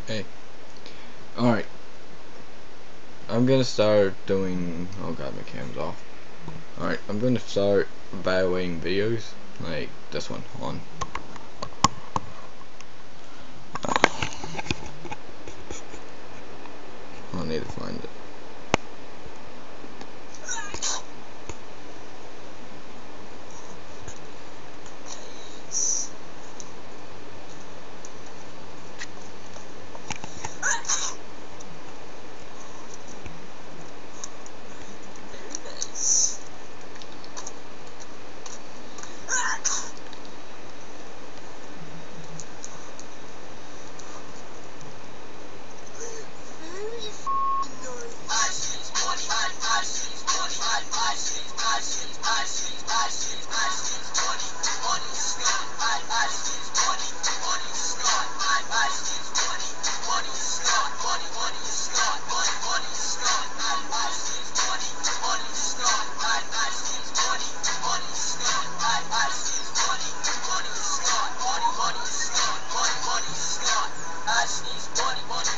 Hey. Alright. I'm gonna start doing... Oh god, my cam's off. Alright, I'm gonna start evaluating videos. Like this one. Hold on. I'll need to find it.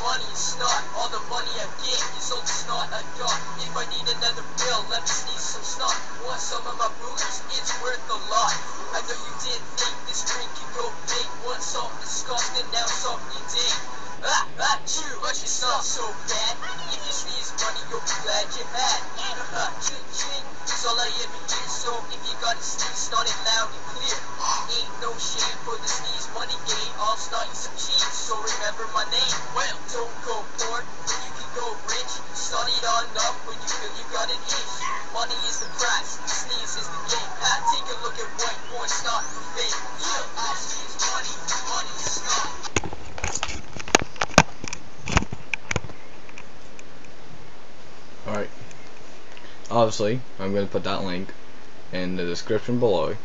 Money is snot, all the money I get is all the snot I got. If I need another bill, let me sneeze some snot. Want some of my booze? It's worth a lot. I know you didn't think this drink could go big. Want something disgusting, now something you dig. Chew, but it's not so bad. If you sneeze money, you'll be glad you had. Ching ching, it's all I ever hear. So if you gotta sneeze, snot it loud and clear. Ain't no shame for the sneeze money game. I'll start you some cheese, so remember my name. Well, don't go poor when you can go rich. Start it on up when you feel you got an itch. Money is the price, sneeze is the game. Take a look at white boy snot for fame. Yeah, I sneeze money, money is snot. Alright. Obviously, I'm gonna put that link in the description below.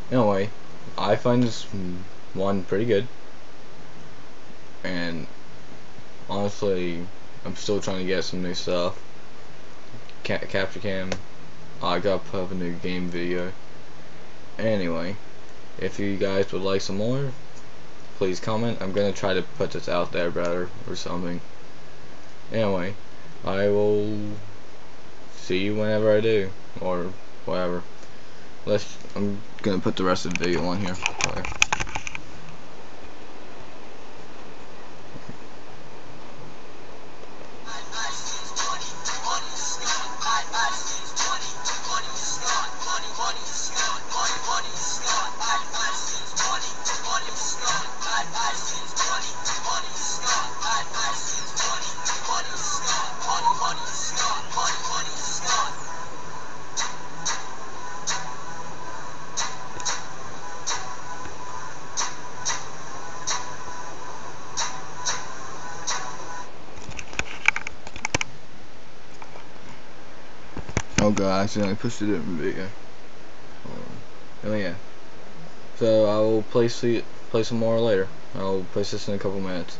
Anyway, I find this one pretty good. And honestly, I'm still trying to get some new stuff. Capture cam. I gotta put up a new game video. Anyway, if you guys would like some more, please comment. I'm gonna try to put this out there better or something. Anyway, I will see you whenever I do, or whatever. I'm gonna put the rest of the video on here. Sorry. Oh god, I accidentally pushed a different video. Oh yeah. So I will play some more later. I'll place this in a couple minutes.